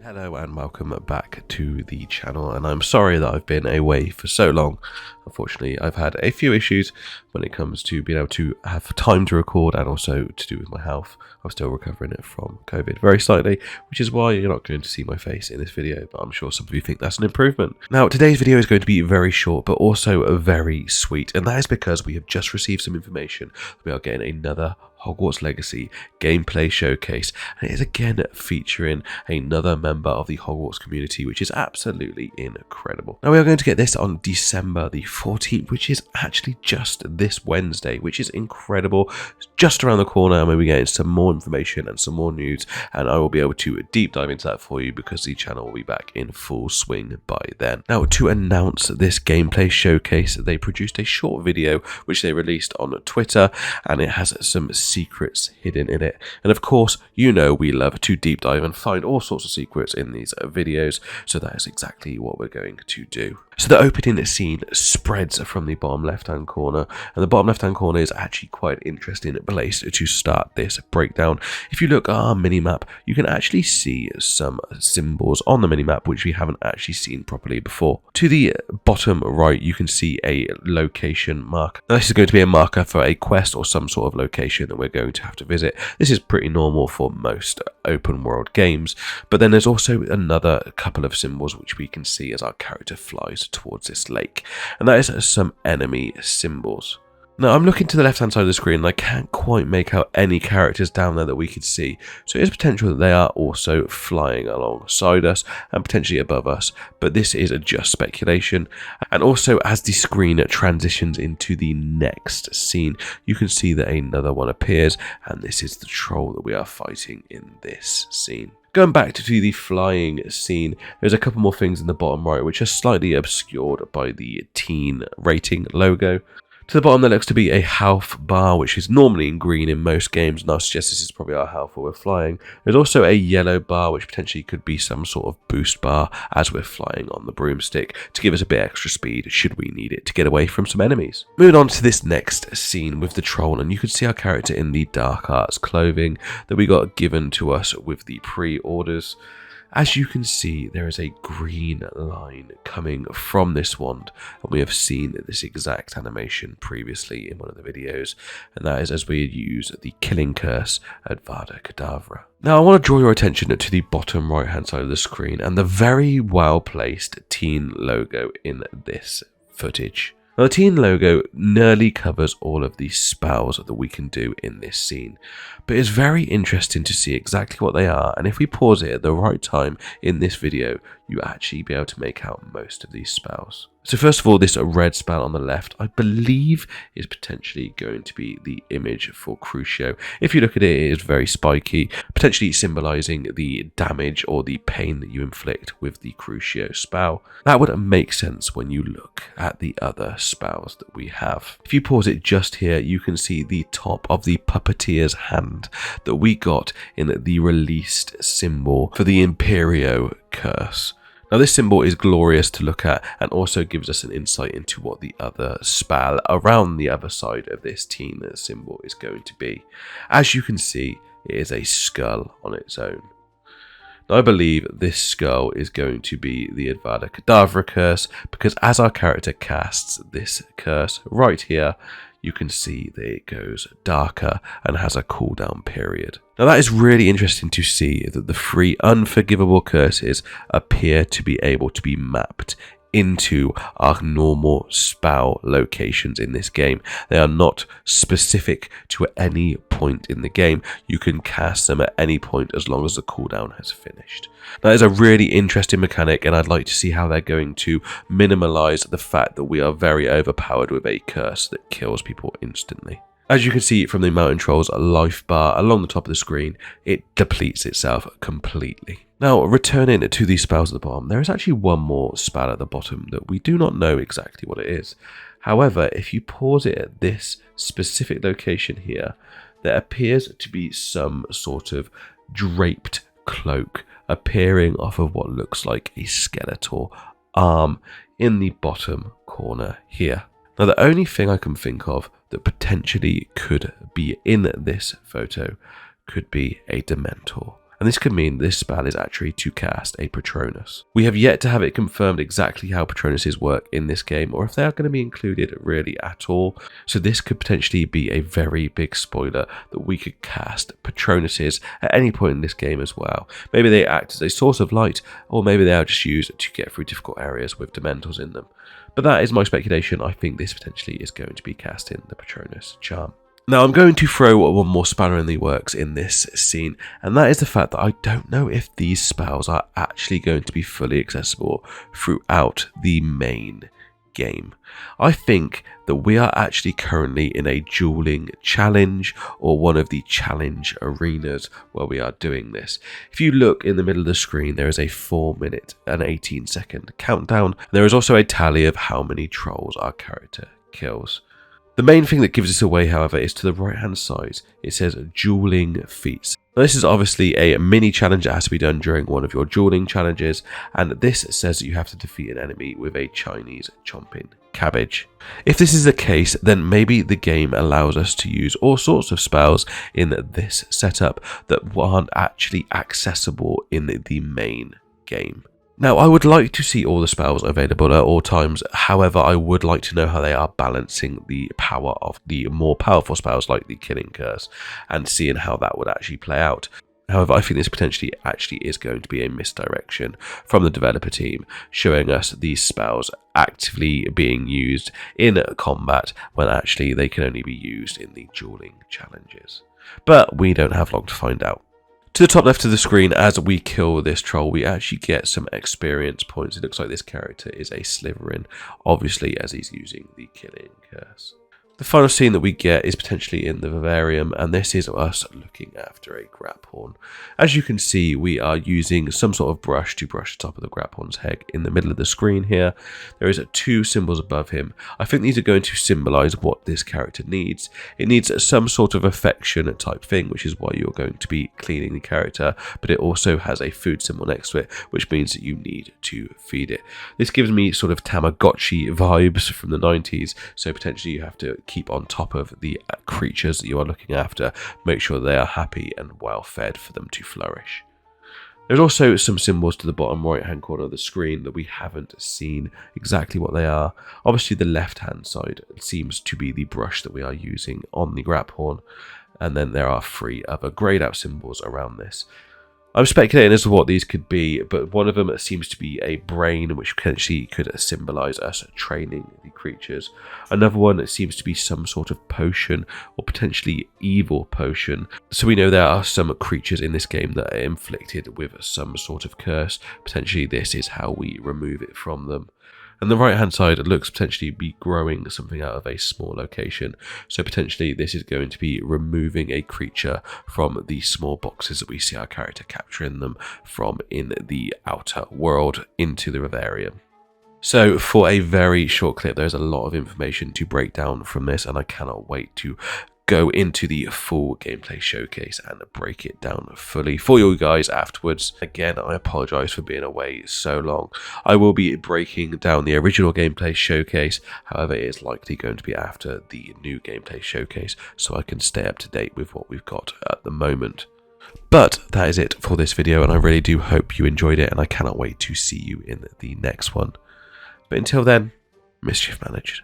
Hello and welcome back to the channel, and I'm sorry that I've been away for so long. Unfortunately, I've had a few issues when it comes to being able to have time to record and also to do with my health. I'm still recovering it from COVID very slightly, which is why you're not going to see my face in this video, but I'm sure some of you think that's an improvement. Now, today's video is going to be very short, but also very sweet, and that is because we have just received some information that we are getting another Hogwarts Legacy gameplay showcase, and it is again featuring another member of the Hogwarts community, which is absolutely incredible. Now we are going to get this on December the 14th, which is actually just this Wednesday, which is incredible. It's just around the corner, and we'll be getting some more information and some more news, and I will be able to deep dive into that for you because the channel will be back in full swing by then. Now, to announce this gameplay showcase, they produced a short video which they released on Twitter, and it has some secrets hidden in it, and of course, you know we love to deep dive and find all sorts of secrets in these videos, so that is exactly what we're going to do. So the opening scene spreads from the bottom left hand corner, and the bottom left hand corner is actually quite an interesting place to start this breakdown. If you look at our minimap, you can actually see some symbols on the minimap which we haven't actually seen properly before. To the bottom right, you can see a location mark. Now, this is going to be a marker for a quest or some sort of location that we're going to have to visit. This is pretty normal for most open world games, but then there's also another couple of symbols which we can see as our character flies towards this lake, and that is some enemy symbols. Now, I'm looking to the left hand side of the screen and I can't quite make out any characters down there that we could see, so it is potential that they are also flying alongside us and potentially above us, but this is just speculation. And also, as the screen transitions into the next scene, you can see that another one appears, and this is the troll that we are fighting in this scene. Going back to the flying scene, there's a couple more things in the bottom right which are slightly obscured by the teen rating logo. To the bottom there looks to be a health bar, which is normally in green in most games, and I'll suggest this is probably our health while we're flying. There's also a yellow bar, which potentially could be some sort of boost bar as we're flying on the broomstick to give us a bit extra speed should we need it to get away from some enemies. Moving on to this next scene with the troll, and you can see our character in the dark arts clothing that we got given to us with the pre-orders. As you can see, there is a green line coming from this wand, and we have seen this exact animation previously in one of the videos, and that is as we use the killing curse Avada Kedavra. Now, I want to draw your attention to the bottom right hand side of the screen and the very well placed teen logo in this footage. Now, the teen logo nearly covers all of the spells that we can do in this scene, but it's very interesting to see exactly what they are, and if we pause it at the right time in this video, you actually be able to make out most of these spells. So first of all, this red spell on the left, I believe is potentially going to be the image for Crucio. If you look at it, it is very spiky, potentially symbolizing the damage or the pain that you inflict with the Crucio spell. That would make sense when you look at the other spells that we have. If you pause it just here, you can see the top of the puppeteer's hand that we got in the released symbol for the Imperio curse. Now, this symbol is glorious to look at and also gives us an insight into what the other spell around the other side of this teen symbol is going to be. As you can see, it is a skull on its own. Now, I believe this skull is going to be the Avada Kedavra curse, because as our character casts this curse right here, you can see that it goes darker and has a cooldown period. Now, that is really interesting to see that the three unforgivable curses appear to be able to be mapped into our normal spell locations in this game. They are not specific to any point in the game. You can cast them at any point as long as the cooldown has finished. That is a really interesting mechanic, and I'd like to see how they're going to minimize the fact that we are very overpowered with a curse that kills people instantly. As you can see from the Mountain Troll's life bar along the top of the screen, it depletes itself completely. Now, returning to these spells at the bottom, there is actually one more spell at the bottom that we do not know exactly what it is. However, if you pause it at this specific location here, there appears to be some sort of draped cloak appearing off of what looks like a skeletal arm in the bottom corner here. Now, the only thing I can think of that potentially could be in this photo could be a Dementor. and this could mean this spell is actually to cast a Patronus. We have yet to have it confirmed exactly how Patronuses work in this game, or if they are going to be included really at all, so this could potentially be a very big spoiler that we could cast Patronuses at any point in this game as well. Maybe they act as a source of light, or maybe they are just used to get through difficult areas with Dementors in them. But that is my speculation. I think this potentially is going to be casting the Patronus charm. Now I'm going to throw one more spanner in the works in this scene, and that is the fact that I don't know if these spells are actually going to be fully accessible throughout the main game. I think that we are actually currently in a dueling challenge, or one of the challenge arenas where we are doing this. If you look in the middle of the screen, there is a 4-minute and 18-second countdown. There is also a tally of how many trolls our character kills. The main thing that gives this away, however, is to the right hand side. It says dueling feats. Now, this is obviously a mini challenge that has to be done during one of your dueling challenges, and this says that you have to defeat an enemy with a Chinese chomping cabbage. If this is the case, then maybe the game allows us to use all sorts of spells in this setup that aren't actually accessible in the main game. Now, I would like to see all the spells available at all times. However, I would like to know how they are balancing the power of the more powerful spells like the Killing Curse, and seeing how that would actually play out. However, I think this potentially actually is going to be a misdirection from the developer team, showing us these spells actively being used in combat when actually they can only be used in the dueling challenges. But we don't have long to find out. To the top left of the screen, as we kill this troll, we actually get some experience points. It looks like this character is a Slytherin, obviously, as he's using the Killing Curse. The final scene that we get is potentially in the vivarium, and this is us looking after a Graphorn. As you can see, we are using some sort of brush to brush the top of the Graphorn's head in the middle of the screen here. There is 2 symbols above him. I think these are going to symbolize what this character needs. It needs some sort of affection type thing, which is why you're going to be cleaning the character, but it also has a food symbol next to it, which means that you need to feed it. This gives me sort of Tamagotchi vibes from the 90s, so potentially you have to keep on top of the creatures that you are looking after, make sure they are happy and well fed for them to flourish. There's also some symbols to the bottom right hand corner of the screen that we haven't seen exactly what they are. Obviously the left hand side seems to be the brush that we are using on the Graphorn, and then there are 3 other greyed out symbols around this. I'm speculating as to what these could be, but one of them seems to be a brain, which potentially could symbolize us training the creatures. Another one seems to be some sort of potion, or potentially evil potion. So we know there are some creatures in this game that are inflicted with some sort of curse. Potentially this is how we remove it from them. And the right hand side looks potentially be growing something out of a small location. So potentially this is going to be removing a creature from the small boxes that we see our character capturing them from in the outer world into the vivarium. So for a very short clip, there's a lot of information to break down from this, and I cannot wait to go into the full gameplay showcase and break it down fully for you guys afterwards. Again, I apologize for being away so long. I will be breaking down the original gameplay showcase, however it is likely going to be after the new gameplay showcase, so I can stay up to date with what we've got at the moment. But that is it for this video, and I really do hope you enjoyed it, and I cannot wait to see you in the next one. But until then, mischief managed.